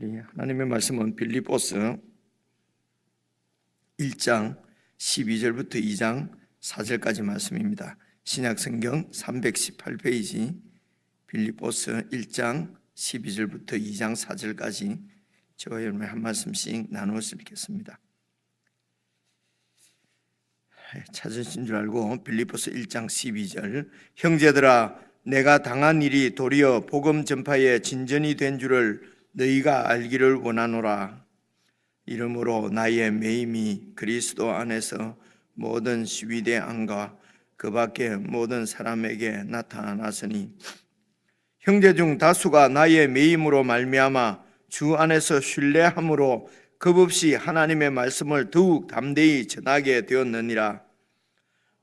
우리 하나님의 말씀은 빌립보서 1장 12절부터 2장 4절까지 말씀입니다. 신약성경 318페이지 빌립보서 1장 12절부터 2장 4절까지 저와 여러분의 한 말씀씩 나누어서 읽겠습니다. 찾으신 줄 알고 빌립보서 1장 12절, 형제들아 내가 당한 일이 도리어 복음 전파의 진전이 된 줄을 너희가 알기를 원하노라. 이러므로 나의 매임이 그리스도 안에서 모든 시위대 안과 그 밖에 모든 사람에게 나타났으니 형제 중 다수가 나의 매임으로 말미암아 주 안에서 신뢰함으로 겁없이 하나님의 말씀을 더욱 담대히 전하게 되었느니라.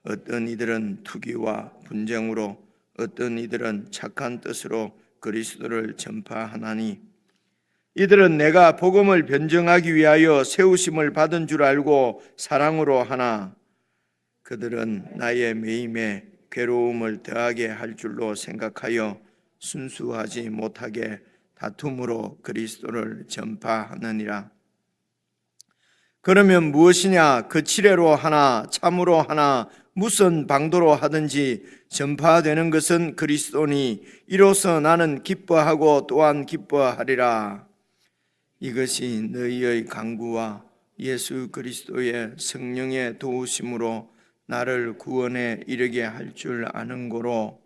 어떤 이들은 투기와 분쟁으로, 어떤 이들은 착한 뜻으로 그리스도를 전파하나니 이들은 내가 복음을 변증하기 위하여 세우심을 받은 줄 알고 사랑으로 하나 그들은 나의 매임에 괴로움을 더하게 할 줄로 생각하여 순수하지 못하게 다툼으로 그리스도를 전파하느니라. 그러면 무엇이냐? 거칠애로 하나 참으로 하나 무슨 방도로 하든지 전파되는 것은 그리스도니 이로써 나는 기뻐하고 또한 기뻐하리라. 이것이 너희의 간구와 예수 그리스도의 성령의 도우심으로 나를 구원에 이르게 할 줄 아는 고로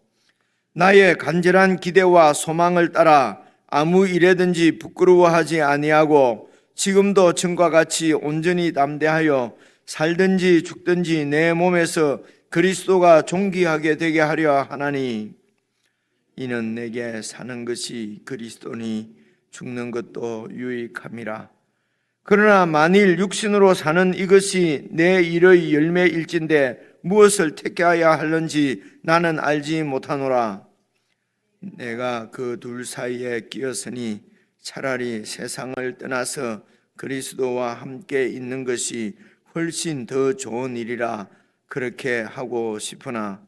나의 간절한 기대와 소망을 따라 아무 일에든지 부끄러워하지 아니하고 지금도 전과 같이 온전히 담대하여 살든지 죽든지 내 몸에서 그리스도가 존귀하게 되게 하려 하나니 이는 내게 사는 것이 그리스도니 죽는 것도 유익함이라. 그러나 만일 육신으로 사는 이것이 내 일의 열매일진데 무엇을 택하여야 하는지 나는 알지 못하노라. 내가 그 둘 사이에 끼었으니 차라리 세상을 떠나서 그리스도와 함께 있는 것이 훨씬 더 좋은 일이라 그렇게 하고 싶으나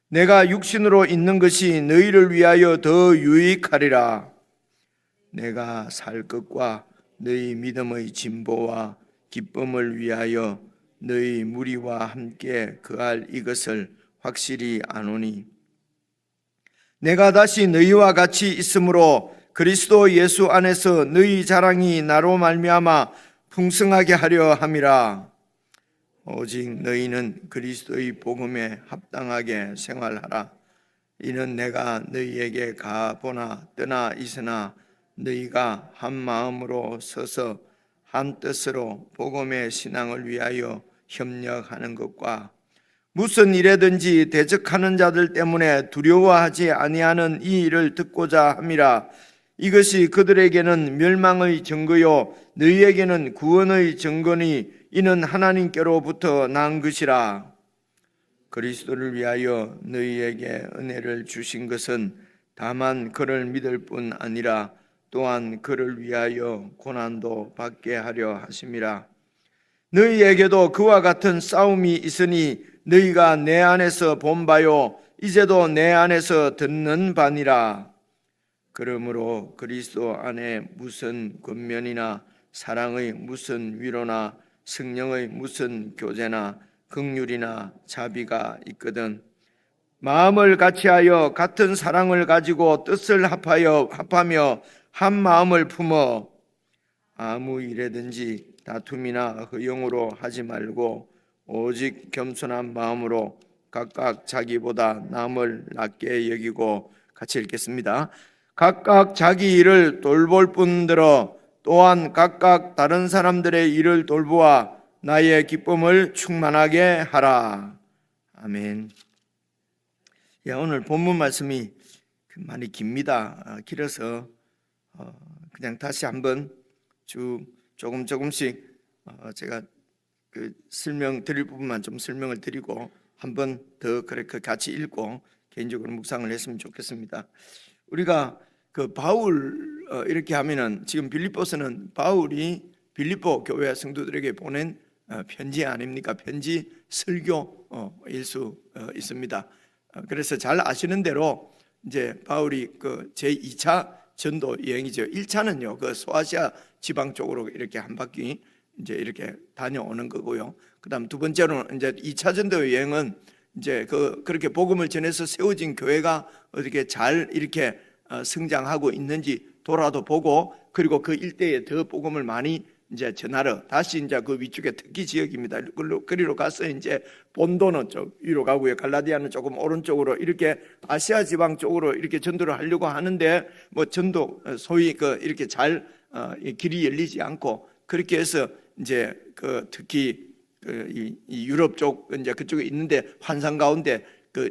내가 육신으로 있는 것이 너희를 위하여 더 유익하리라. 내가 살 것과 너희 믿음의 진보와 기쁨을 위하여 너희 무리와 함께 거할 이것을 확실히 아노니 내가 다시 너희와 같이 있으므로 그리스도 예수 안에서 너희 자랑이 나로 말미암아 풍성하게 하려 함이라. 오직 너희는 그리스도의 복음에 합당하게 생활하라. 이는 내가 너희에게 가보나 떠나 있으나 너희가 한 마음으로 서서 한 뜻으로 복음의 신앙을 위하여 협력하는 것과 무슨 일에든지 대적하는 자들 때문에 두려워하지 아니하는 이 일을 듣고자 함이라. 이것이 그들에게는 멸망의 증거요 너희에게는 구원의 증거니 이는 하나님께로부터 난 것이라. 그리스도를 위하여 너희에게 은혜를 주신 것은 다만 그를 믿을 뿐 아니라 또한 그를 위하여 고난도 받게 하려 하심이라. 너희에게도 그와 같은 싸움이 있으니 너희가 내 안에서 본 바요 이제도 내 안에서 듣는 바니라. 그러므로 그리스도 안에 무슨 권면이나 사랑의 무슨 위로나 성령의 무슨 교제나 긍휼이나 자비가 있거든 마음을 같이하여 같은 사랑을 가지고 뜻을 합하며 한 마음을 품어 아무 일에든지 다툼이나 허용으로 하지 말고 오직 겸손한 마음으로 각각 자기보다 남을 낮게 여기고 같이 읽겠습니다. 각각 자기 일을 돌볼 뿐더러 또한 각각 다른 사람들의 일을 돌보아 나의 기쁨을 충만하게 하라. 아멘. 오늘 본문 말씀이 많이 깁니다. 길어서 그냥 다시 한번 조금씩 제가 설명 드릴 부분만 좀 설명을 드리고 한번 더 그렇게 같이 읽고 개인적으로 묵상을 했으면 좋겠습니다. 우리가 바울 이렇게 하면은 지금 빌립보서는 바울이 빌립보 교회 성도들에게 보낸 편지 아닙니까? 편지 설교일 수 있습니다. 그래서 잘 아시는 대로 이제 바울이 제2차 전도 여행이죠. 1차는요, 그 소아시아 지방 쪽으로 이렇게 한 바퀴 이제 이렇게 다녀오는 거고요. 그다음 두 번째로는 이제 2차 전도 여행은 이제 그렇게 복음을 전해서 세워진 교회가 어떻게 잘 이렇게 성장하고 있는지 돌아도 보고, 그리고 그 일대에 더 복음을 많이 이제 전하러 다시 이제 그 위쪽에 특기 지역입니다. 그리로 가서 이제 본도는 쪽 위로 가고요. 갈라디아는 조금 오른쪽으로 이렇게 아시아 지방 쪽으로 이렇게 전도를 하려고 하는데, 뭐 전도 소위 이렇게 잘 길이 열리지 않고, 그렇게 해서 이제 특히 이 유럽 쪽 이제 그쪽에 있는데, 환상 가운데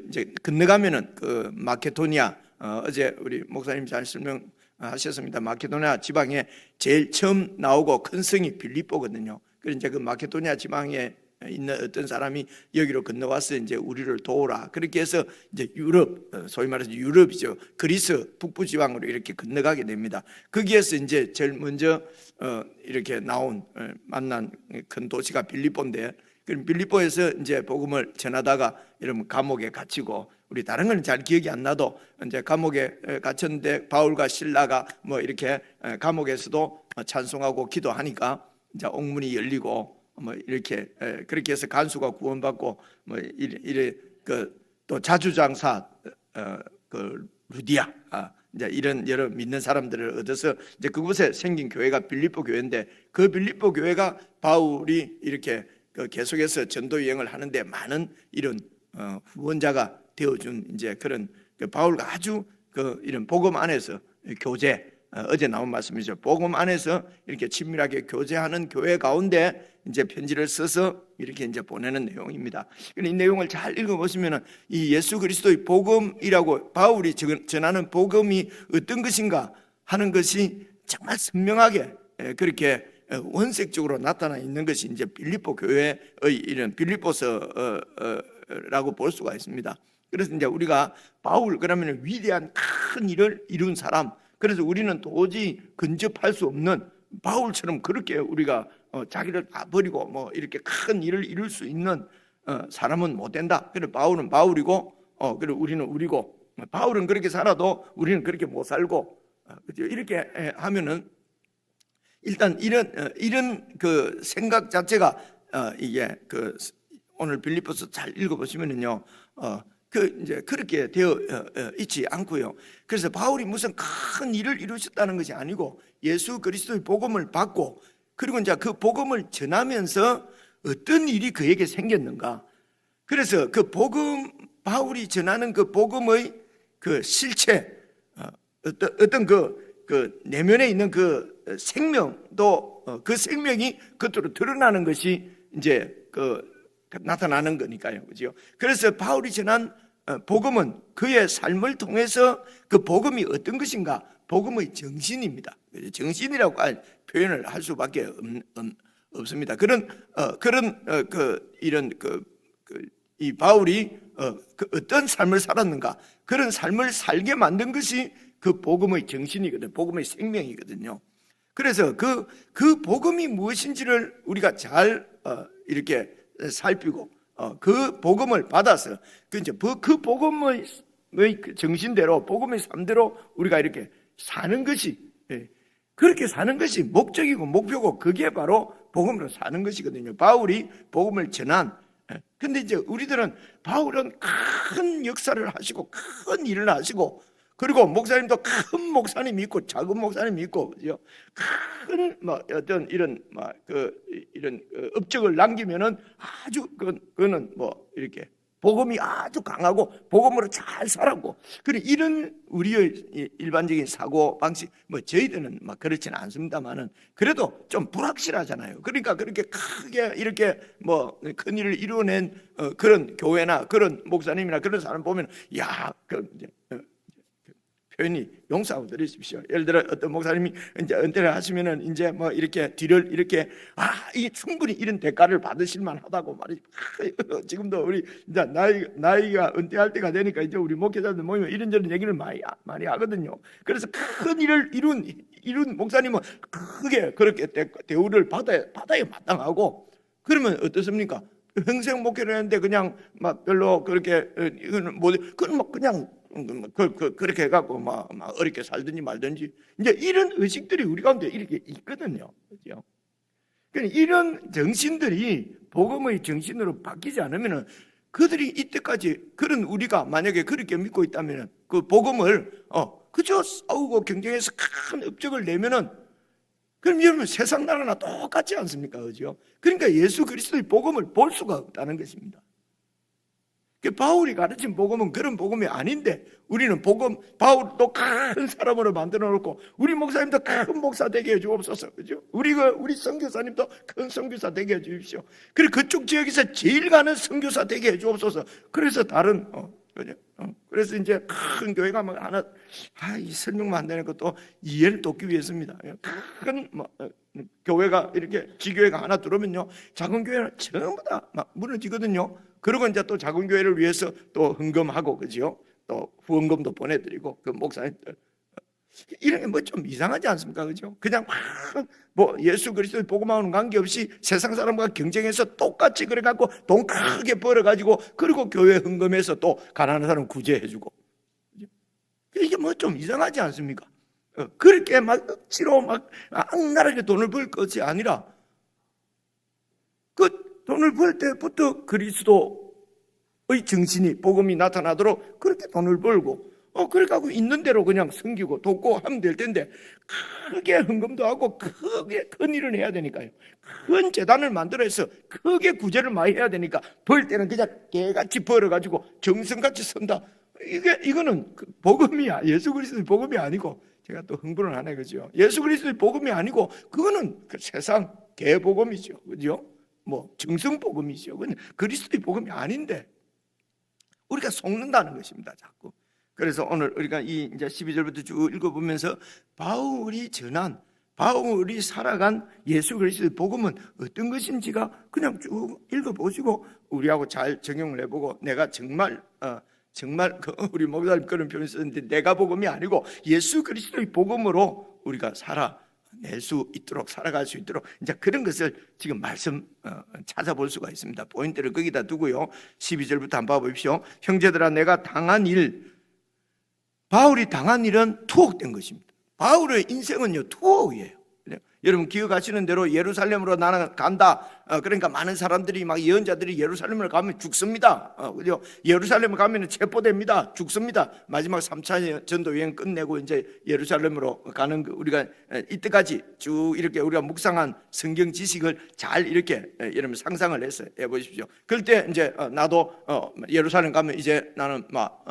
이제 건너가면은 마케도니아, 어제 우리 목사님 잘 설명하셨습니다. 마케도니아 지방에 제일 처음 나오고 큰 성이 빌립보거든요. 그래서 이제 그 마케도니아 지방에 있는 어떤 사람이 여기로 건너와서 이제 우리를 도우라, 그렇게 해서 이제 유럽, 소위 말해서 유럽이죠, 그리스 북부 지방으로 이렇게 건너가게 됩니다. 거기에서 이제 제일 먼저 이렇게 만난 큰 도시가 빌립보인데, 그럼 빌립보에서 이제 복음을 전하다가 이러면 감옥에 갇히고, 우리 다른 건 잘 기억이 안 나도 이제 감옥에 갇혔는데 바울과 실라가 뭐 이렇게 감옥에서도 찬송하고 기도하니까 이제 옥문이 열리고, 뭐 이렇게 그렇게 해서 간수가 구원받고, 뭐 이래 또 자주장사 루디아, 이제 이런 여러 믿는 사람들을 얻어서 이제 그곳에 생긴 교회가 빌립보 교회인데, 그 빌립보 교회가 바울이 이렇게 계속해서 전도 여행을 하는데 많은 이런 후원자가 되어준 이제 그런 바울과 아주 이런 복음 안에서 교제, 어제 나온 말씀이죠. 복음 안에서 이렇게 친밀하게 교제하는 교회 가운데 이제 편지를 써서 이렇게 이제 보내는 내용입니다. 이 내용을 잘 읽어보시면은 이 예수 그리스도의 복음이라고 바울이 전하는 복음이 어떤 것인가 하는 것이 정말 선명하게 그렇게 원색적으로 나타나 있는 것이 이제 빌립보 교회의 이런 빌립보서라고 볼 수가 있습니다. 그래서 이제 우리가 바울 그러면 위대한 큰 일을 이룬 사람, 그래서 우리는 도저히 근접할 수 없는 바울처럼 그렇게 우리가 자기를 다 버리고 뭐 이렇게 큰 일을 이룰 수 있는 사람은 못 된다. 그래서 바울은 바울이고, 그리고 우리는 우리고, 바울은 그렇게 살아도 우리는 그렇게 못 살고, 그죠? 이렇게 하면은 일단 이런 그 생각 자체가 이게 오늘 빌립보서 잘 읽어보시면은요, 이제 그렇게 되어 있지 않고요. 그래서 바울이 무슨 큰 일을 이루셨다는 것이 아니고 예수 그리스도의 복음을 받고, 그리고 이제 그 복음을 전하면서 어떤 일이 그에게 생겼는가. 그래서 바울이 전하는 그 복음의 그 실체, 어떤 내면에 있는 그 생명도 그 생명이 겉으로 드러나는 것이 이제 나타나는 거니까요, 그죠? 그래서 바울이 전한 복음은 그의 삶을 통해서 그 복음이 어떤 것인가, 복음의 정신입니다. 정신이라고 표현을 할 수밖에 없습니다. 이 바울이 어떤 삶을 살았는가, 그런 삶을 살게 만든 것이 그 복음의 정신이거든요. 복음의 생명이거든요. 그래서 그 복음이 무엇인지를 우리가 잘 이렇게 살피고 그 복음을 받아서 그 복음의 정신대로, 복음의 삶대로 우리가 이렇게 사는 것이, 그렇게 사는 것이 목적이고 목표고, 그게 바로 복음으로 사는 것이거든요. 바울이 복음을 전한. 근데 이제 우리들은 바울은 큰 역사를 하시고 큰 일을 하시고, 그리고 목사님도 큰 목사님이 있고 작은 목사님이 있고, 그죠? 큰 어떤 이런 업적을 남기면은 아주 그거는 이렇게 복음이 아주 강하고 복음으로 잘 살았고, 그래 이런 우리의 일반적인 사고 방식, 저희들은 그렇지는 않습니다만은 그래도 좀 불확실하잖아요. 그러니까 그렇게 크게 이렇게 큰 일을 이루어낸 그런 교회나 그런 목사님이나 그런 사람 보면 표현이 용서하고 드리십시오. 예를 들어 어떤 목사님이 이제 은퇴를 하시면은 이제 이렇게 뒤를 이렇게 이게 충분히 이런 대가를 받으실 만하다고 말이죠. 지금도 우리 이제 나이가 은퇴할 때가 되니까 이제 우리 목회자들 모이면 이런저런 얘기를 많이 하거든요. 그래서 큰 일을 이룬 목사님은 크게 그렇게 대우를 받아야 마땅하고, 그러면 어떻습니까? 평생 목회를 했는데 그냥 별로 그렇게 이거는 그냥 그렇게 해갖고 막 어렵게 살든지 말든지 이제 이런 의식들이 우리 가운데 이렇게 있거든요. 그죠? 그러니까 이런 정신들이 복음의 정신으로 바뀌지 않으면은 그들이 이때까지 그런 우리가 만약에 그렇게 믿고 있다면은 그 복음을 그저 싸우고 경쟁해서 큰 업적을 내면은 그럼 여러분 세상 나라나 똑같지 않습니까? 그죠? 그러니까 예수 그리스도의 복음을 볼 수가 없다는 것입니다. 바울이 가르친 복음은 그런 복음이 아닌데 우리는 바울도 큰 사람으로 만들어 놓고 우리 목사님도 큰 목사 되게 해 주옵소서. 그죠? 우리 선교사님도 큰 선교사 되게 해 주십시오. 그리고 그쪽 지역에서 제일 가는 선교사 되게 해 주옵소서. 그래서 다른 그죠? 그래서 이제 큰 교회가 뭐 하나 이 설명만 안 되는 것도 이해를 돕기 위해서입니다. 큰 교회가 이렇게 지교회가 하나 들어오면요 작은 교회는 전부 다 막 무너지거든요. 그리고 이제 또 작은 교회를 위해서 또 헌금하고 그죠? 또 후원금도 보내드리고 그 목사님들 이런 게 뭐 좀 이상하지 않습니까? 그죠? 그냥 뭐 예수 그리스도의 복음하고는 관계없이 세상 사람과 경쟁해서 똑같이 그래갖고 돈 크게 벌어가지고 그리고 교회 헌금해서 또 가난한 사람 구제해주고 이게 뭐 좀 이상하지 않습니까? 그렇게 막 억지로 막 악랄하게 돈을 벌 것이 아니라 그 돈을 벌 때부터 그리스도의 정신이 복음이 나타나도록 그렇게 돈을 벌고 그래가지고 있는 대로 그냥 섬기고 돕고 하면 될 텐데 크게 헌금도 하고 크게 큰 일을 해야 되니까요. 큰 재단을 만들어서 크게 구제를 많이 해야 되니까 벌 때는 그냥 개같이 벌어가지고 정성같이 선다. 이거는 복음이야. 예수 그리스도의 복음이 아니고 제가 또 흥분을 하네 그죠? 예수 그리스도의 복음이 아니고 그거는 그 세상 개복음이죠. 그죠? 뭐 정성복음이죠. 그건 그리스도의 복음이 아닌데 우리가 속는다는 것입니다. 자꾸. 그래서 오늘 우리가 이 이제 12절부터 쭉 읽어보면서 바울이 살아간 예수 그리스도의 복음은 어떤 것인지가 그냥 쭉 읽어보시고 우리하고 잘 적용을 해보고 내가 정말 우리 목사님 그런 표현 썼는데 내가 복음이 아니고 예수 그리스도의 복음으로 우리가 살아낼 수 있도록 살아갈 수 있도록 이제 그런 것을 지금 말씀 찾아볼 수가 있습니다. 포인트를 거기다 두고요. 12절부터 한번 봐보십시오. 형제들아 바울이 당한 일은 투옥된 것입니다. 바울의 인생은요 투옥이에요. 여러분 기억하시는 대로 예루살렘으로 나는 간다. 그러니까 많은 사람들이 막 예언자들이 예루살렘을 가면 죽습니다. 그죠? 예루살렘을 가면 체포됩니다. 죽습니다. 마지막 3차 전도 여행 끝내고 이제 예루살렘으로 가는 우리가 이때까지 쭉 이렇게 우리가 묵상한 성경 지식을 잘 이렇게 여러분 상상을 해서 해보십시오. 그럴 때 이제 나도 예루살렘 가면 이제 나는 막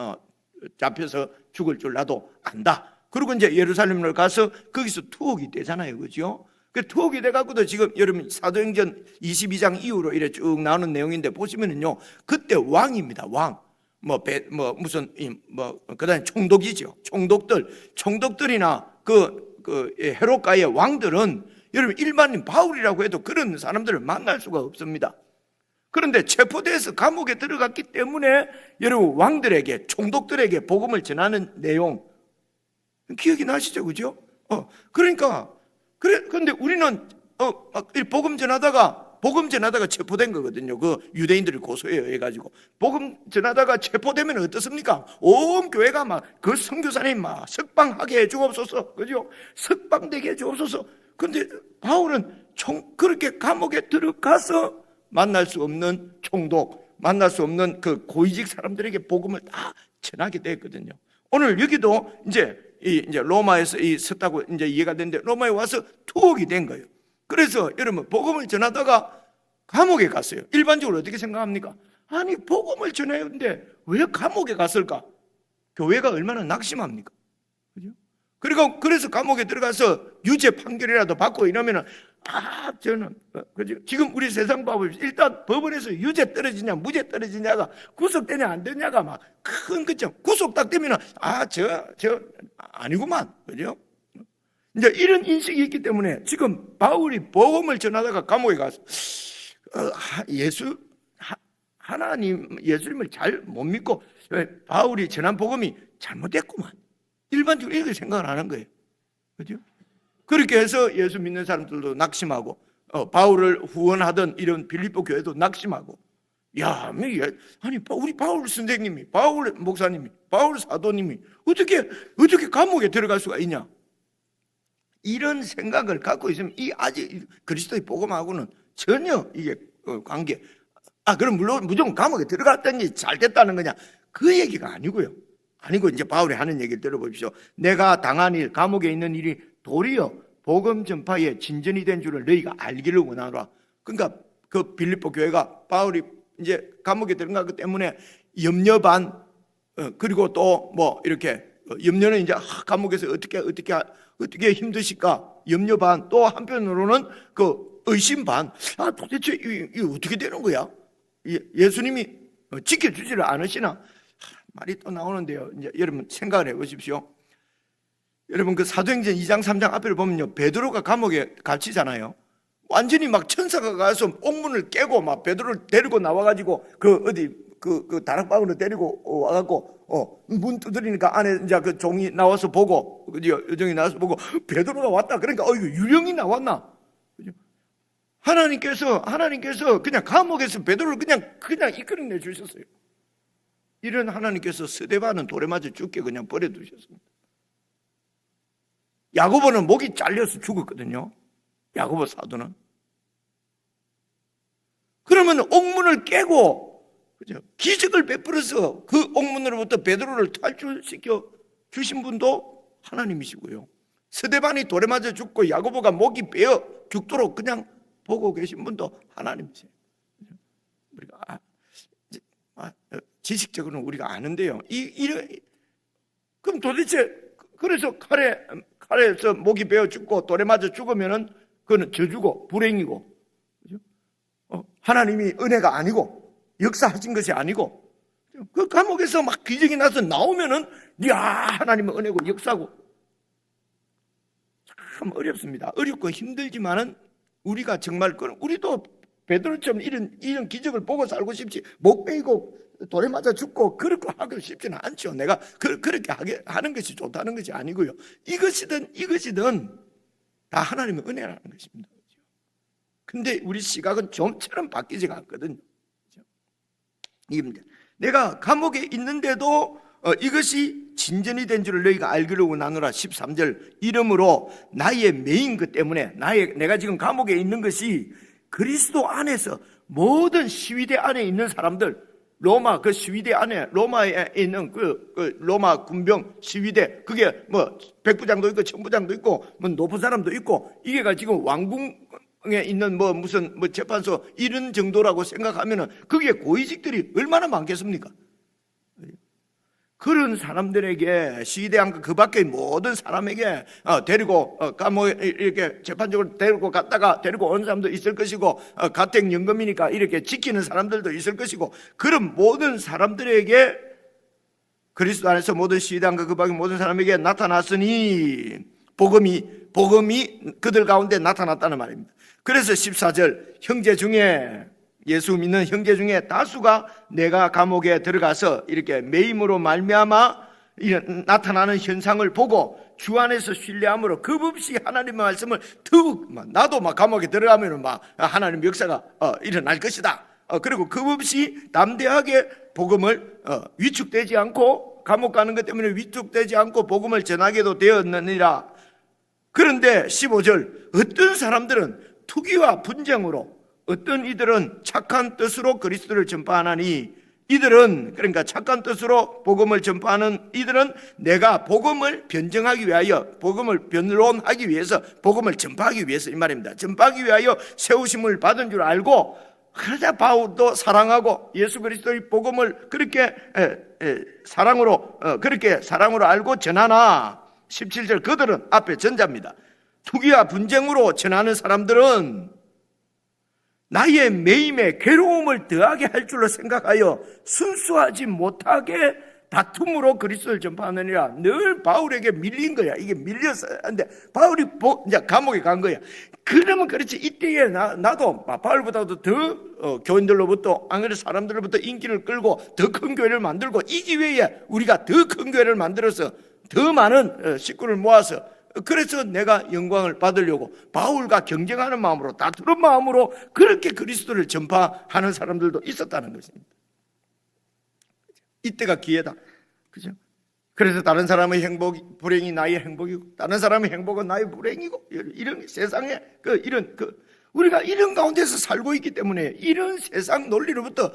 잡혀서 죽을 줄 나도 안다. 그리고 이제 예루살렘을 가서 거기서 투옥이 되잖아요. 그죠? 그 투옥이 돼갖고도 지금 여러분 사도행전 22장 이후로 이래 쭉 나오는 내용인데 보시면은요. 그때 왕입니다. 왕. 그다음에 총독이죠. 총독들이나 헤롯가의 왕들은 여러분 일반인 바울이라고 해도 그런 사람들을 만날 수가 없습니다. 그런데 체포돼서 감옥에 들어갔기 때문에 여러분 왕들에게 총독들에게 복음을 전하는 내용 기억이 나시죠? 그죠? 그러니까 근데 우리는 복음 전하다가 체포된 거거든요. 그 유대인들이 고소해 가지고 복음 전하다가 체포되면 어떻습니까? 온 교회가 막 그 선교사님 막 석방하게 해 주옵소서. 그죠? 석방되게 해 주옵소서. 근데 바울은 그렇게 감옥에 들어가서 만날 수 없는 총독, 만날 수 없는 그 고위직 사람들에게 복음을 다 전하게 됐거든요. 오늘 여기도 이제 로마에서 섰다고 이제 이해가 되는데 로마에 와서 투옥이 된 거예요. 그래서 여러분 복음을 전하다가 감옥에 갔어요. 일반적으로 어떻게 생각합니까? 아니 복음을 전했는데 왜 감옥에 갔을까? 교회가 얼마나 낙심합니까? 그죠? 그리고 그래서 감옥에 들어가서 유죄 판결이라도 받고 이러면은 저는 그죠? 지금 우리 세상 법을 일단 법원에서 유죄 떨어지냐 무죄 떨어지냐가 구속되냐 안 되냐가 막 큰 거죠. 구속 딱 되면은 저 아니구만. 그죠? 이제 이런 인식이 있기 때문에 지금 바울이 복음을 전하다가 감옥에 가서 하나님 예수님을 잘 못 믿고 바울이 전한 복음이 잘못됐구만. 일반적으로 이렇게 생각을 하는 거예요. 그죠? 그렇게 해서 예수 믿는 사람들도 낙심하고 바울을 후원하던 이런 빌립보 교회도 낙심하고 야, 아니 우리 바울 선생님이, 바울 목사님이, 바울 사도님이 어떻게 감옥에 들어갈 수가 있냐? 이런 생각을 갖고 있으면 이 아직 그리스도의 복음하고는 전혀 이게 관계. 그럼 물론 무조건 감옥에 들어갔더니 잘 됐다는 거냐? 그 얘기가 아니고요. 아니고 이제 바울이 하는 얘기를 들어보십시오. 내가 당한 일, 감옥에 있는 일이 도리어 복음 전파에 진전이 된 줄을 너희가 알기를 원하노라. 그러니까 그 빌립보 교회가 바울이 이제 감옥에 들어간 것 때문에 염려 반, 그리고 또 뭐 이렇게 염려는 이제 감옥에서 어떻게 힘드실까 염려 반, 또 한편으로는 그 의심 반. 도대체 이게 어떻게 되는 거야? 예수님이 지켜주지를 않으시나? 말이 또 나오는데요. 이제 여러분 생각을 해보십시오. 여러분 그 사도행전 2장 3장 앞을 보면요, 베드로가 감옥에 갇히잖아요. 완전히 막 천사가 가서 옥문을 깨고 막 베드로를 데리고 나와가지고 그 다락방으로 데리고 와갖고 문 두드리니까 안에 이제 그 종이 나와서 보고, 그죠? 여종이 나와서 보고 베드로가 왔다. 그러니까 이거 유령이 나왔나? 그죠? 하나님께서 그냥 감옥에서 베드로를 그냥 이끌어내 주셨어요. 이런 하나님께서 스데반은 돌에 맞아 죽게 그냥 버려두셨습니다. 야고보는 목이 잘려서 죽었거든요. 야고보 사도는. 그러면 옥문을 깨고, 그죠? 기적을 베풀어서 그 옥문으로부터 베드로를 탈출시켜 주신 분도 하나님이시고요. 스데반이 돌에 맞아 죽고 야고보가 목이 베어 죽도록 그냥 보고 계신 분도 하나님이세요. 우리가 지식적으로는 우리가 아는데요. 그럼 도대체 그래서 칼에서 목이 베어 죽고 돌에 맞아 죽으면은 그거는 저주고 불행이고, 그죠? 하나님이 은혜가 아니고 역사하신 것이 아니고, 그 감옥에서 막 기적이 나서 나오면은 하나님의 은혜고 역사고. 참 어렵습니다. 어렵고 힘들지만은 우리가 정말 우리도 베드로처럼 이런 기적을 보고 살고 싶지, 목 베이고 돌에 맞아 죽고 그렇게 하고 싶지는 않죠. 내가 그렇게 하는 것이 좋다는 것이 아니고요. 이것이든 다 하나님의 은혜라는 것입니다. 근데 우리 시각은 좀처럼 바뀌지가 않거든요. 내가 감옥에 있는데도 이것이 진전이 된 줄을 너희가 알기를 원하노라. 13절 이러므로 나의 메인 것 때문에 내가 지금 감옥에 있는 것이 그리스도 안에서 모든 시위대 안에 있는 사람들, 로마 그 시위대 안에 로마에 있는 그 로마 군병 시위대, 그게 뭐 백부장도 있고 천부장도 있고 뭐 높은 사람도 있고, 이게가 지금 왕궁에 있는 뭐 무슨 재판소 이런 정도라고 생각하면은 그게 고위직들이 얼마나 많겠습니까? 그런 사람들에게 시대한 그 밖의 모든 사람에게 데리고 감옥에 이렇게 재판적으로 데리고 갔다가 데리고 온 사람도 있을 것이고, 가택연금이니까 이렇게 지키는 사람들도 있을 것이고, 그런 모든 사람들에게 그리스도 안에서 모든 시대한 그 밖의 모든 사람에게 나타났으니 복음이 그들 가운데 나타났다는 말입니다. 그래서 14절 형제 중에, 예수 믿는 형제 중에 다수가 내가 감옥에 들어가서 이렇게 매임으로 말미암아 나타나는 현상을 보고 주 안에서 신뢰함으로 겁없이 하나님의 말씀을 더욱, 나도 막 감옥에 들어가면 막 하나님의 역사가 일어날 것이다. 그리고 겁없이 담대하게 복음을 위축되지 않고, 감옥 가는 것 때문에 위축되지 않고 복음을 전하게도 되었느니라. 그런데 15절 어떤 사람들은 투기와 분쟁으로, 어떤 이들은 착한 뜻으로 그리스도를 전파하나니, 이들은, 그러니까 착한 뜻으로 복음을 전파하는 이들은 내가 복음을 변증하기 위하여, 복음을 변론하기 위해서, 복음을 전파하기 위해서 이 말입니다. 전파하기 위하여 세우심을 받은 줄 알고, 그러자 바울도 사랑하고 예수 그리스도의 복음을 그렇게 사랑으로 알고 전하나. 17절 그들은 앞에 전자입니다. 투기와 분쟁으로 전하는 사람들은 나의 매임에 괴로움을 더하게 할 줄로 생각하여 순수하지 못하게 다툼으로 그리스도를 전파하느니라. 늘 바울에게 밀린 거야. 이게 밀려서. 근데 바울이 이제 감옥에 간 거야. 그러면 그렇지, 이때에 나도 바울보다도 더 교인들로부터, 안 그래 사람들로부터 인기를 끌고 더 큰 교회를 만들고, 이 기회에 우리가 더 큰 교회를 만들어서 더 많은 식구를 모아서 그래서 내가 영광을 받으려고 바울과 경쟁하는 마음으로, 다투는 마음으로 그렇게 그리스도를 전파하는 사람들도 있었다는 것입니다. 이때가 기회다. 그죠? 그래서 다른 사람의 불행이 나의 행복이고, 다른 사람의 행복은 나의 불행이고, 이런 세상에 우리가 이런 가운데서 살고 있기 때문에 이런 세상 논리로부터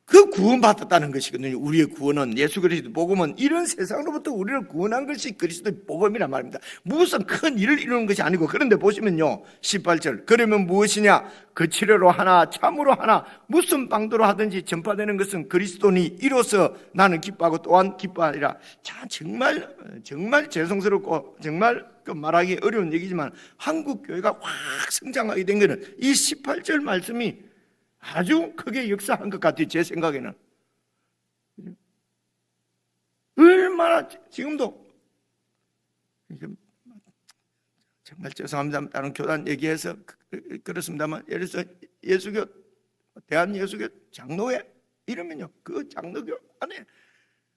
그 구원받았다는 것이거든요. 우리의 구원은, 예수 그리스도 복음은 이런 세상으로부터 우리를 구원한 것이 그리스도의 복음이란 말입니다. 무슨 큰 일을 이루는 것이 아니고. 그런데 보시면요, 18절, 그러면 무엇이냐? 그 치료로 하나, 참으로 하나, 무슨 방도로 하든지 전파되는 것은 그리스도니 이로써 나는 기뻐하고 또한 기뻐하리라. 자, 정말 죄송스럽고 정말 말하기 어려운 얘기지만 한국 교회가 확 성장하게 된 것은 이 18절 말씀이 아주 크게 역사한 것 같아요. 제 생각에는. 얼마나 지금도, 정말 죄송합니다. 다른 교단 얘기해서 그렇습니다만, 예를 들어서 예수교, 대한예수교 장로회 이러면요, 그 장로교 안에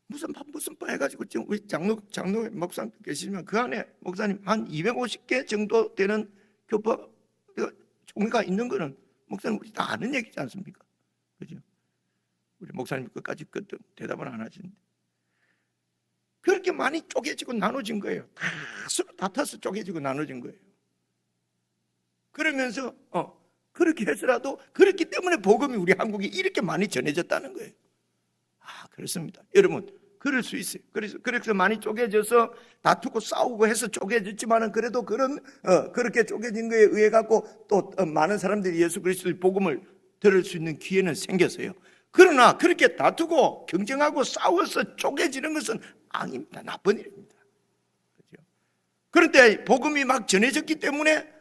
무슨 바 해가지고 지금 우리 장로회 목사님 계시지만 그 안에 목사님 한 250개 정도 되는 교파 종회가 있는 거는 목사님 우리 다 아는 얘기지 않습니까? 그죠? 우리 목사님 끝까지 대답을 안 하시는데 그렇게 많이 쪼개지고 나눠진 거예요. 다 서로 다퉈서 쪼개지고 나눠진 거예요. 그러면서 그렇게 해서라도 그렇기 때문에 복음이 우리 한국에 이렇게 많이 전해졌다는 거예요. 그렇습니다. 여러분, 그럴 수 있어요. 그래서 많이 쪼개져서 다투고 싸우고 해서 쪼개졌지만은 그래도 그렇게 쪼개진 거에 의해 갖고 또 많은 사람들이 예수 그리스도의 복음을 들을 수 있는 기회는 생겼어요. 그러나 그렇게 다투고 경쟁하고 싸워서 쪼개지는 것은 악입니다. 나쁜 일입니다. 그렇죠? 그런데 복음이 막 전해졌기 때문에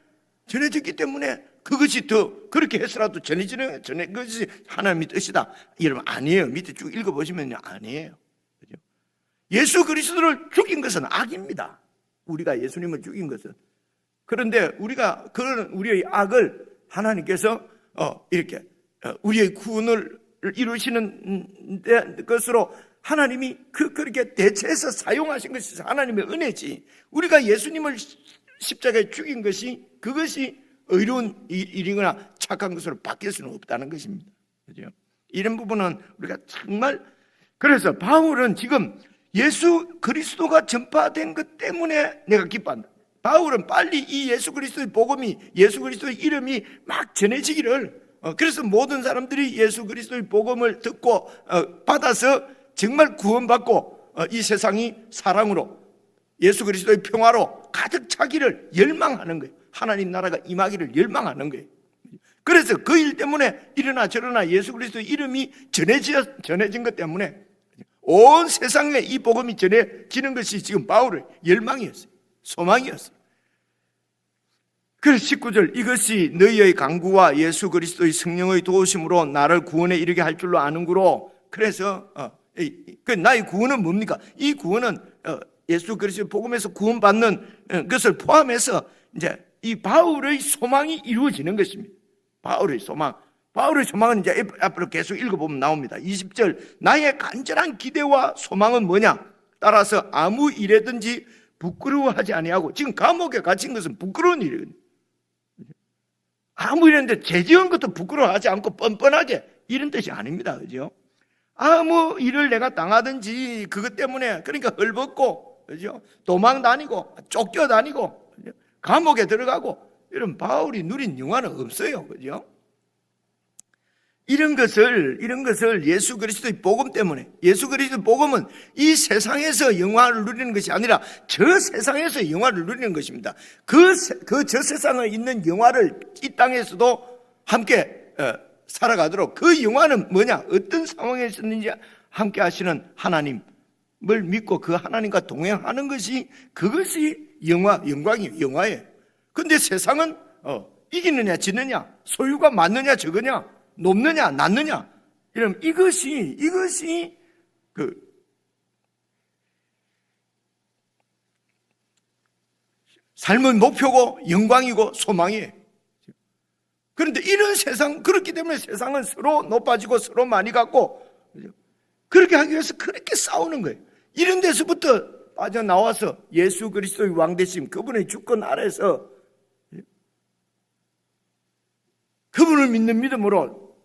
그것이 더 그렇게 해서라도 전해지는 것이 하나님의 뜻이다. 여러분, 아니에요. 밑에 쭉 읽어보시면요, 아니에요. 그죠? 예수 그리스도를 죽인 것은 악입니다. 우리가 예수님을 죽인 것은. 그런데 우리가 그런 우리의 악을 하나님께서 이렇게 우리의 구원을 이루시는 것으로 하나님이 그렇게 대체해서 사용하신 것이 하나님의 은혜지. 우리가 예수님을 십자가에 죽인 것이 그것이 의로운 일이거나 착한 것으로 바뀔 수는 없다는 것입니다. 그죠? 이런 부분은 우리가 정말, 그래서 바울은 지금 예수 그리스도가 전파된 것 때문에 내가 기뻐한다. 바울은 빨리 이 예수 그리스도의 복음이, 예수 그리스도의 이름이 막 전해지기를, 그래서 모든 사람들이 예수 그리스도의 복음을 듣고 받아서 정말 구원받고 이 세상이 사랑으로, 예수 그리스도의 평화로 가득 차기를 열망하는 거예요. 하나님 나라가 임하기를 열망하는 거예요. 그래서 그 일 때문에 이러나 저러나 예수 그리스도의 이름이 전해진 것 때문에 온 세상에 이 복음이 전해지는 것이 지금 바울의 열망이었어요. 소망이었어요. 그래서 19절, 이것이 너희의 강구와 예수 그리스도의 성령의 도우심으로 나를 구원에 이르게 할 줄로 아는구로. 그래서 나의 구원은 뭡니까? 이 구원은 예수 그리스도의 복음에서 구원받는 것을 포함해서 이제 이 바울의 소망이 이루어지는 것입니다. 바울의 소망은 이제 앞으로 계속 읽어보면 나옵니다. 20절, 나의 간절한 기대와 소망은 뭐냐? 따라서 아무 일에든지 부끄러워하지 아니하고, 지금 감옥에 갇힌 것은 부끄러운 일이거든요. 아무 일인데 죄 지은 것도 부끄러워하지 않고 뻔뻔하게, 이런 뜻이 아닙니다. 그죠? 아무 일을 내가 당하든지 그것 때문에, 그러니까 헐벗고, 그죠? 도망 다니고 쫓겨 다니고 감옥에 들어가고 이런 바울이 누린 영화는 없어요. 그죠? 이런 것을 예수 그리스도의 복음 때문에, 예수 그리스도의 복음은 이 세상에서 영화를 누리는 것이 아니라 저 세상에서 영화를 누리는 것입니다. 저 세상에 있는 영화를 이 땅에서도 함께 살아가도록, 그 영화는 뭐냐? 어떤 상황에 있었는지 함께 하시는 하나님을 믿고 그 하나님과 동행하는 것이, 그것이 영광이에요. 영화예요. 근데 세상은 이기느냐 지느냐, 소유가 많느냐 적으냐, 높느냐 낮느냐, 이러면 이것이 그 삶의 목표고 영광이고 소망이에요. 그런데 이런 세상, 그렇기 때문에 세상은 서로 높아지고 서로 많이 갖고 그렇게 하기 위해서 그렇게 싸우는 거예요. 이런 데서부터 빠져나와서 예수 그리스도의 왕되심, 그분의 주권 아래서 그분을 믿는 믿음으로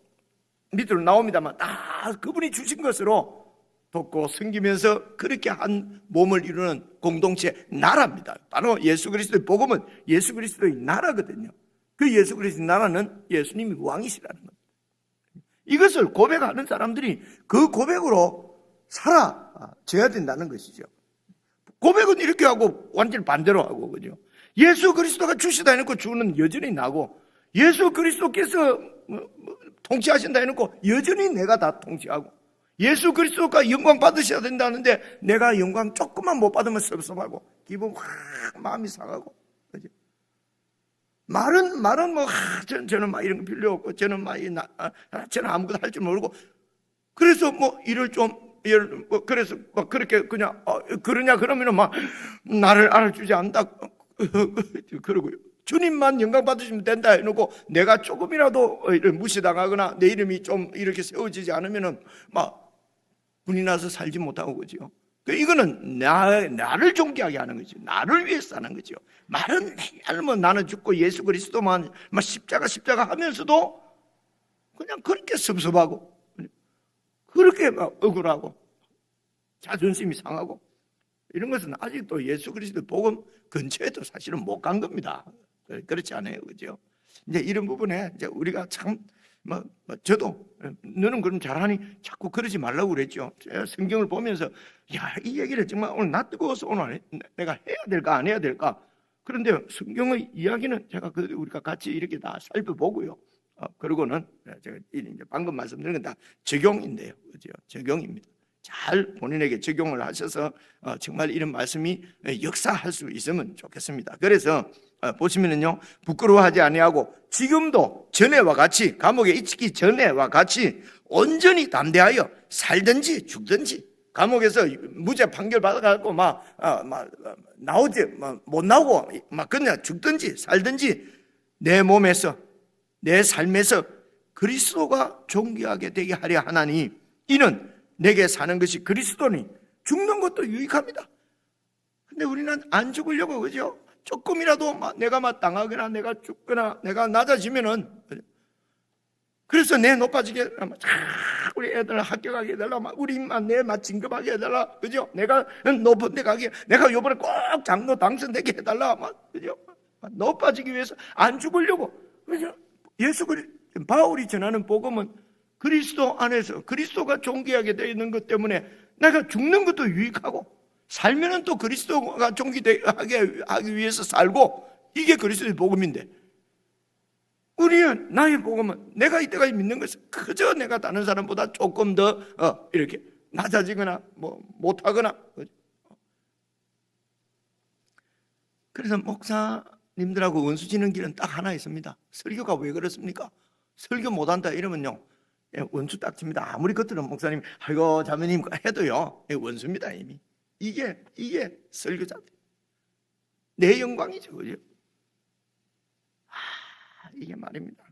밑으로 나옵니다만 다 그분이 주신 것으로 돕고 섬기면서 그렇게 한 몸을 이루는 공동체 나라입니다. 바로 예수 그리스도의 복음은 예수 그리스도의 나라거든요. 그 예수 그리스도의 나라는 예수님이 왕이시라는 겁니다. 이것을 고백하는 사람들이 그 고백으로 살아져야 된다는 것이죠. 고백은 이렇게 하고 완전히 반대로 하고, 그죠? 예수 그리스도가 주시다 해놓고 주는 여전히 나고, 예수 그리스도께서 통치하신다 해놓고 여전히 내가 다 통치하고, 예수 그리스도가 영광 받으셔야 된다는데 내가 영광 조금만 못 받으면 섭섭하고 기분 확 마음이 상하고, 그죠? 말은 뭐 저는 막 이런 거 필요 없고 저는 저는 아무것도 할 줄 모르고, 그래서 뭐 일을 좀 그래서 막 그렇게 그냥 그러냐 그러면은 막 나를 알아주지 않는다 그러고요. 주님만 영광 받으시면 된다 해놓고 내가 조금이라도 무시당하거나 내 이름이 좀 이렇게 세워지지 않으면은 막 분이 나서 살지 못하고, 그죠? 이거는 나를 존귀하게 하는 거죠. 나를 위해서 하는 거죠. 말은 뭐 나는 죽고 예수 그리스도만 십자가 하면서도 그냥 그렇게 섭섭하고 그렇게 막 억울하고 자존심이 상하고, 이런 것은 아직도 예수 그리스도 복음 근처에도 사실은 못 간 겁니다. 그렇지 않아요, 그죠? 이제 이런 부분에 이제 우리가 참 저도 너는 그럼 잘하니 자꾸 그러지 말라고 그랬죠. 제가 성경을 보면서 이 얘기를 정말 오늘 나 뜨거워서 오늘 내가 해야 될까 안 해야 될까. 그런데 성경의 이야기는 제가 우리가 같이 이렇게 다 살펴보고요. 그러고는 제가 이제 방금 말씀드린 건 다 적용인데요, 그죠? 적용입니다. 잘 본인에게 적용을 하셔서 정말 이런 말씀이 역사할 수 있으면 좋겠습니다. 그래서 보시면은요, 부끄러워하지 아니하고 지금도 전에와 같이, 감옥에 있기 전에와 같이 온전히 담대하여 살든지 죽든지, 감옥에서 무죄 판결 받아가지고 나오지 못 나오고 막 그냥 죽든지 살든지 내 몸에서 내 삶에서 그리스도가 존귀하게 되게 하려 하나니 이는 내게 사는 것이 그리스도니 죽는 것도 유익합니다. 근데 우리는 안 죽으려고, 그죠? 조금이라도 내가 당하거나 내가 죽거나 내가 낮아지면은, 그래서 내 높아지게 우리 애들 학교 가게 해달라, 우리만 내 진급하게 해달라, 그죠? 내가 높은 데 가게, 내가 요번에 꼭 장로 당선되게 해달라, 그죠? 높아지기 위해서 안 죽으려고, 그죠? 바울이 전하는 복음은 그리스도 안에서 그리스도가 존귀하게 되어 있는 것 때문에 내가 죽는 것도 유익하고 살면은 또 그리스도가 존귀하게 하기 위해서 살고, 이게 그리스도의 복음인데, 우리는 나의 복음은 내가 이때까지 믿는 것은 그저 내가 다른 사람보다 조금 더 이렇게 낮아지거나 못하거나. 그래서 목사님들하고 원수 지는 길은 딱 하나 있습니다. 설교가 왜 그렇습니까? 설교 못한다 이러면요, 원수 딱 칩니다. 아무리 겉으로 목사님 아이고 자매님 해도요, 원수입니다. 이미 이게 설교자들 내 영광이죠, 그죠? 이게 말입니다.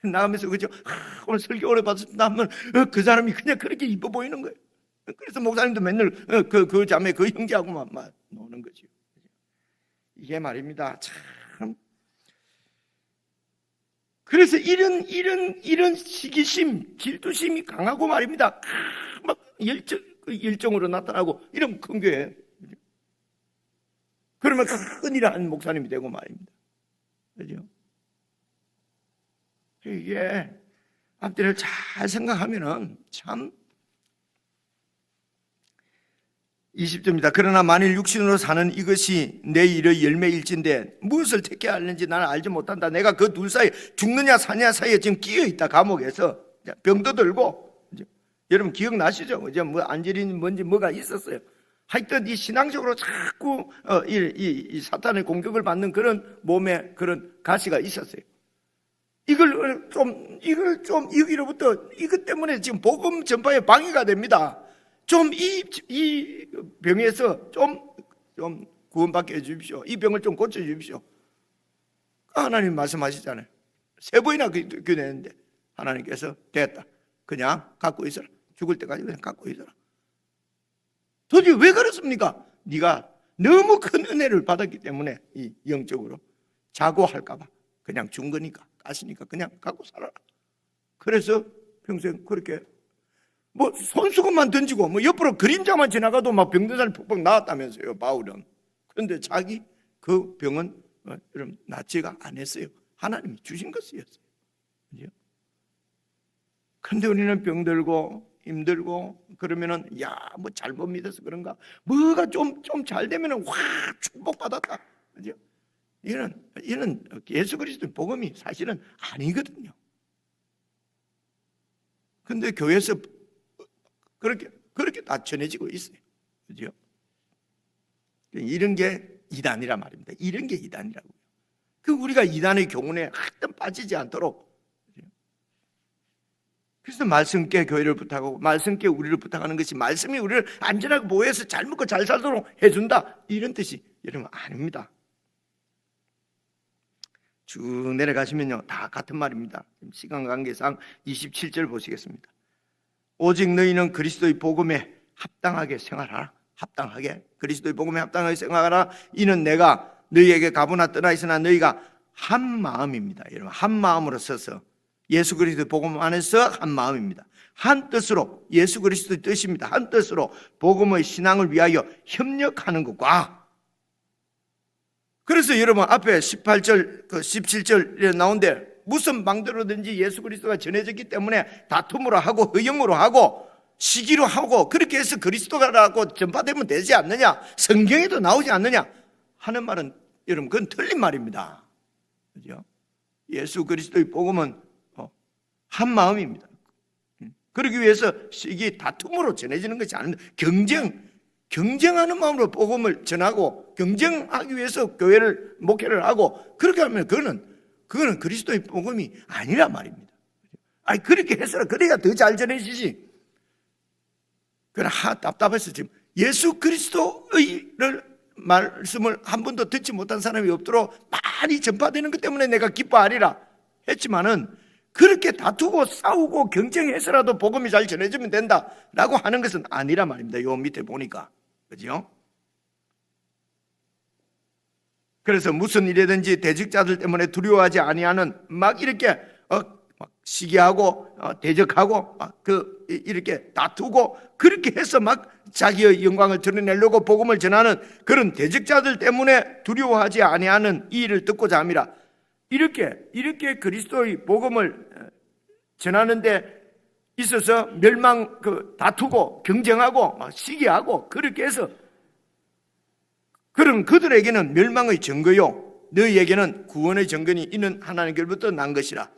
나가면서, 그죠? 오늘 설교 오래 받았다 하면 그 사람이 그냥 그렇게 이뻐 보이는 거예요. 그래서 목사님도 맨날 그 자매 그 형제하고만 노는 거죠. 이게 말입니다. 참. 그래서 이런 시기심, 질투심이 강하고 말입니다. 막 열정으로 나타나고 이런 큰 교회. 그러면 큰 일을 하는 목사님이 되고 말입니다. 그죠? 이게 앞뒤를 잘 생각하면은 참. 20절입니다. 그러나 만일 육신으로 사는 이것이 내 일의 열매일진데 무엇을 택해야 하는지 나는 알지 못한다. 내가 그 둘 사이 죽느냐 사냐 사이에 지금 끼어있다. 감옥에서 병도 들고. 여러분 기억나시죠? 이제 안젤린 뭔지 뭐가 있었어요. 하여튼 이 신앙적으로 자꾸 이 사탄의 공격을 받는 그런 몸에 그런 가시가 있었어요. 여기로부터 이것 때문에 지금 복음 전파에 방해가 됩니다. 좀 이 병에서 좀 구원받게 해주십시오. 이 병을 좀 고쳐주십시오. 하나님 말씀하시잖아요. 3번이나 기도했는데 하나님께서 됐다. 그냥 갖고 있어라. 죽을 때까지 그냥 갖고 있어라. 도대체 왜 그렇습니까? 네가 너무 큰 은혜를 받았기 때문에 이 영적으로 자고할까 봐 그냥 준 거니까, 가시니까 그냥 갖고 살아라. 그래서 평생 그렇게 뭐 손수건만 던지고 뭐 옆으로 그림자만 지나가도 막 병든 사람이 푹푹 나았다면서요, 바울은. 그런데 자기 그 병은 여러분 낫지가 않았어요. 하나님이 주신 것이었어요. 그죠? 근데 우리는 병들고 힘들고 그러면은 야, 뭐 잘못 믿어서 그런가? 뭐가 좀 잘 되면은 와, 축복받았다. 그죠? 이는 예수 그리스도의 복음이 사실은 아니거든요. 근데 교회에서 그렇게 다 전해지고 있어요. 그죠? 이런 게 이단이라 말입니다. 이런 게 이단이라고요. 그 우리가 이단의 교훈에 하여튼 빠지지 않도록, 그래서 말씀께 교회를 부탁하고 말씀께 우리를 부탁하는 것이 말씀이 우리를 안전하게 보호해서 잘 먹고 잘 살도록 해준다, 이런 뜻이 여러분 아닙니다. 쭉 내려가시면요 다 같은 말입니다. 시간 관계상 27절 보시겠습니다. 오직 너희는 그리스도의 복음에 합당하게 생활하라. 합당하게, 그리스도의 복음에 합당하게 생활하라. 이는 내가 너희에게 가보나 떠나 있으나 너희가 한 마음입니다. 여러분, 한 마음으로 서서 예수 그리스도의 복음 안에서 한 마음입니다. 한 뜻으로, 예수 그리스도의 뜻입니다. 한 뜻으로 복음의 신앙을 위하여 협력하는 것과, 그래서 여러분 앞에 18절, 17절에 나온데 무슨 방대로든지 예수 그리스도가 전해졌기 때문에 다툼으로 하고 허영으로 하고 시기로 하고 그렇게 해서 그리스도라고 전파되면 되지 않느냐, 성경에도 나오지 않느냐 하는 말은 여러분 그건 틀린 말입니다. 그죠? 예수 그리스도의 복음은 한 마음입니다. 그러기 위해서 시기 다툼으로 전해지는 것이 아닙니다. 경쟁하는 마음으로 복음을 전하고 경쟁하기 위해서 교회를 목회를 하고 그렇게 하면 그거는 그리스도의 복음이 아니란 말입니다. 아니 그렇게 해서 그래야 더 잘 전해지지. 그러나 답답해서 지금 예수 그리스도의 말씀을 한 번도 듣지 못한 사람이 없도록 많이 전파되는 것 때문에 내가 기뻐하리라 했지만은, 그렇게 다투고 싸우고 경쟁해서라도 복음이 잘 전해지면 된다라고 하는 것은 아니란 말입니다. 요 밑에 보니까. 그죠? 그래서 무슨 일이든지 대적자들 때문에 두려워하지 아니하는, 막 이렇게 막 시기하고 대적하고 이렇게 다투고 그렇게 해서 막 자기의 영광을 드러내려고 복음을 전하는 그런 대적자들 때문에 두려워하지 아니하는 이 일을 듣고자 함이라. 이렇게 그리스도의 복음을 전하는 데 있어서 다투고 경쟁하고 막 시기하고 그렇게 해서, 그런 그들에게는 멸망의 증거요 너희에게는 구원의 증거니 이는 하나님께로부터 난 것이라.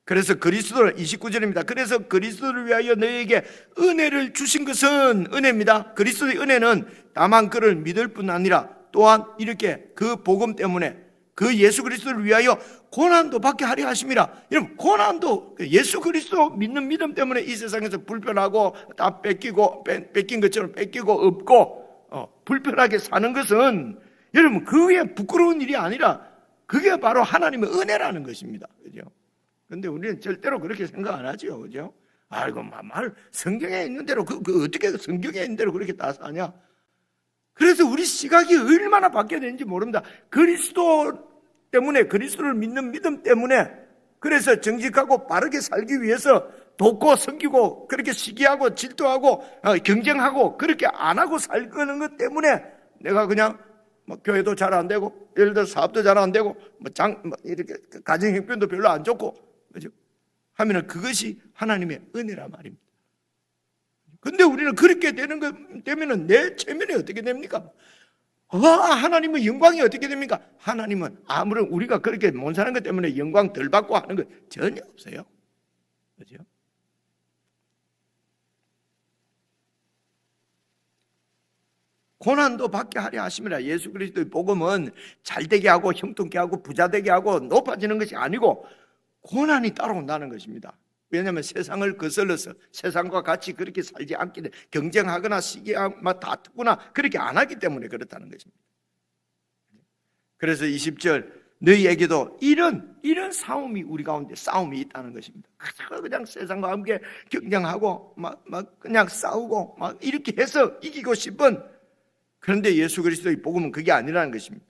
그래서 그리스도를, 29절입니다. 그래서 그리스도를 위하여 너희에게 은혜를 주신 것은 은혜입니다. 그리스도의 은혜는 다만 그를 믿을 뿐 아니라 또한 이렇게 그 복음 때문에 그 예수 그리스도를 위하여 고난도 받게 하려 하심이라. 여러분, 고난도 예수 그리스도 믿는 믿음 때문에 이 세상에서 불편하고 다 뺏긴 것처럼 뺏기고 없고 불편하게 사는 것은 여러분 그 위에 부끄러운 일이 아니라 그게 바로 하나님의 은혜라는 것입니다. 그죠? 근데 우리는 절대로 그렇게 생각 안 하죠. 그죠? 아이고, 말 성경에 있는 대로 어떻게 성경에 있는 대로 그렇게 다 사냐? 그래서 우리 시각이 얼마나 바뀌어야 되는지 모릅니다. 그리스도 때문에, 그리스도를 믿는 믿음 때문에, 그래서 정직하고 바르게 살기 위해서 돕고 섬기고 그렇게 시기하고 질투하고 경쟁하고 그렇게 안 하고 살거는 것 때문에 내가 그냥 교회도 잘 안 되고, 예를 들어 사업도 잘 안 되고, 이렇게 가정 형편도 별로 안 좋고, 그죠? 하면은 그것이 하나님의 은혜란 말입니다. 근데 우리는 그렇게 되면은 내 체면이 어떻게 됩니까? 하나님의 영광이 어떻게 됩니까? 하나님은 아무런 우리가 그렇게 못 사는 것 때문에 영광 덜 받고 하는 거 전혀 없어요. 그죠? 고난도 받게 하려 하심이라. 예수 그리스도의 복음은 잘되게 하고 형통케 하고 부자되게 하고 높아지는 것이 아니고 고난이 따라온다는 것입니다. 왜냐하면 세상을 거슬러서 세상과 같이 그렇게 살지 않기 때문에, 경쟁하거나 시기하거나 다투거나 그렇게 안 하기 때문에 그렇다는 것입니다. 그래서 20절, 너희에게도 이런 싸움이 우리 가운데 싸움이 있다는 것입니다. 그냥 세상과 함께 경쟁하고 막 그냥 싸우고 막 이렇게 해서 이기고 싶은, 그런데 예수 그리스도의 복음은 그게 아니라는 것입니다.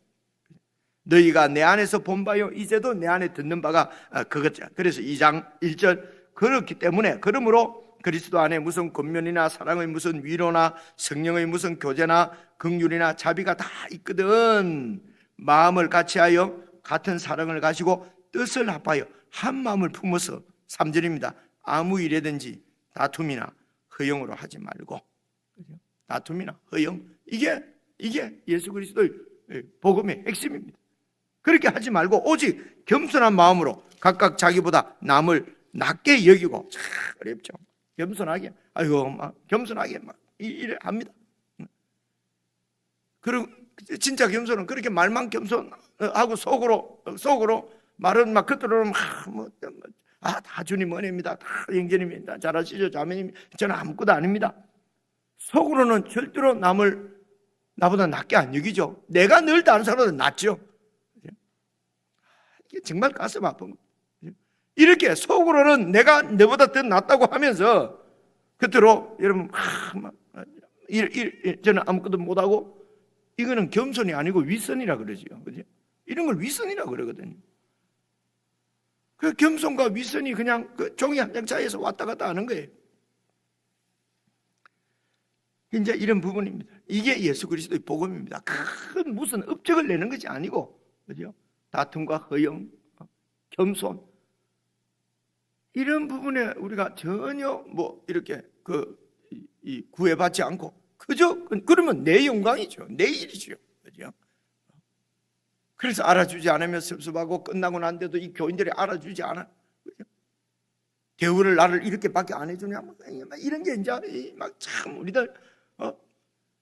너희가 내 안에서 본 바요 이제도 내 안에 듣는 바가 그것이야. 그래서 2장 1절 그렇기 때문에 그러므로 그리스도 안에 무슨 권면이나 사랑의 무슨 위로나 성령의 무슨 교제나 긍휼이나 자비가 다 있거든. 마음을 같이하여 같은 사랑을 가지고 뜻을 합하여 한 마음을 품어서 3절입니다. 아무 일에든지 다툼이나 허영으로 하지 말고. 다툼이나 허영, 이게 예수 그리스도의 복음의 핵심입니다. 그렇게 하지 말고 오직 겸손한 마음으로 각각 자기보다 남을 낮게 여기고, 참 어렵죠. 겸손하게, 아이고 막 겸손하게 막 이래 합니다. 그리고 진짜 겸손은 그렇게 말만 겸손하고 속으로 말은 막 겉으로는 다 주님 은혜입니다, 다 형제님입니다, 잘하시죠 자매님, 저는 아무것도 아닙니다. 속으로는 절대로 남을 나보다 낮게 안 여기죠. 내가 늘 다른 사람보다 낫죠. 이게 정말 가슴 아픈 거예요. 이렇게 속으로는 내가 너보다 더 낫다고 하면서 겉으로 여러분 저는 아무것도 못하고, 이거는 겸손이 아니고 윗선이라 그러죠. 그죠? 이런 걸 윗선이라 그러거든요. 그 겸손과 윗선이 그냥 그 종이 한 장 차이에서 왔다 갔다 하는 거예요. 이제 이런 부분입니다. 이게 예수 그리스도의 복음입니다. 큰 무슨 업적을 내는 것이 아니고, 그죠? 다툼과 허영, 겸손, 이런 부분에 우리가 전혀 이렇게 구애받지 않고 그저 그러면 내 영광이죠, 내 일이죠, 그죠? 그래서 알아주지 않으면 섭섭하고 끝나고 난 데도 이 교인들이 알아주지 않아, 그죠? 대우를 나를 이렇게밖에 안 해주냐, 이런 게 이제 막 참 우리들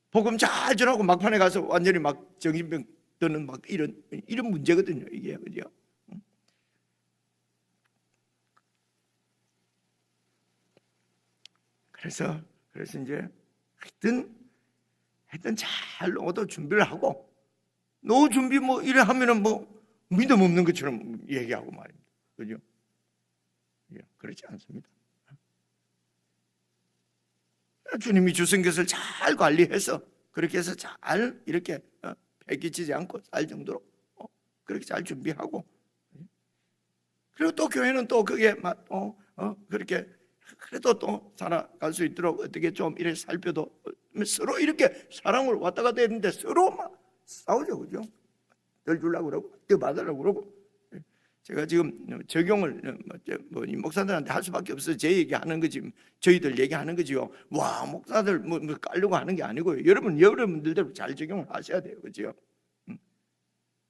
복음 잘 전하고 막판에 가서 완전히 막 정신병 드는 막 이런 문제거든요, 이게, 그죠? 그래서 이제 하여튼 잘 얻어 준비를 하고, 노 준비 이래 하면은 믿음 없는 것처럼 얘기하고 말입니다, 그죠? 그렇지 않습니다. 주님이 주신 것을 잘 관리해서 그렇게 해서 잘 이렇게 패기치지 않고 살 정도로 그렇게 잘 준비하고, 그리고 또 교회는 또 그게 그렇게 그래도 또 살아갈 수 있도록 어떻게 좀 이렇게 살펴도 서로 이렇게 사랑으로 왔다 갔다 했는데 서로 막 싸우죠, 그죠? 덜 주려고 그러고 더 받으려고 그러고. 제가 지금 적용을 이 목사들한테 할 수밖에 없어요. 제 얘기하는 거지, 저희들 얘기하는 거지요. 와, 목사들 깔려고 하는 게 아니고요. 여러분들대로 잘 적용을 하셔야 돼요, 그죠?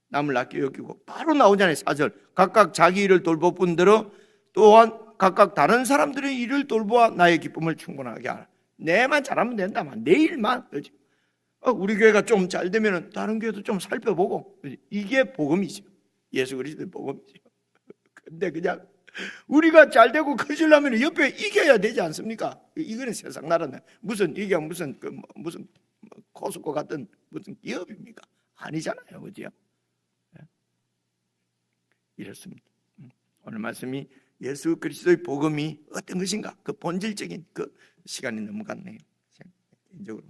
남을 낮게 여기고 바로 나오잖아요, 4절. 각각 자기 일을 돌보뿐더러 또한 각각 다른 사람들의 일을 돌보아 나의 기쁨을 충분하게 하라. 내만 잘하면 된다만, 내 일만, 그렇지? 우리 교회가 좀 잘 되면 다른 교회도 좀 살펴보고, 그렇지? 이게 복음이죠. 예수 그리스도의 복음이죠. 근데 그냥 우리가 잘 되고 커지려면 옆에 이겨야 되지 않습니까? 이거는 세상 나라는 무슨 이게 무슨 코스코 같은 무슨 기업입니까? 아니잖아요, 그죠? 이렇습니다. 오늘 말씀이 예수 그리스도의 복음이 어떤 것인가, 그 본질적인 그 시간이 넘어갔네요. 개인적으로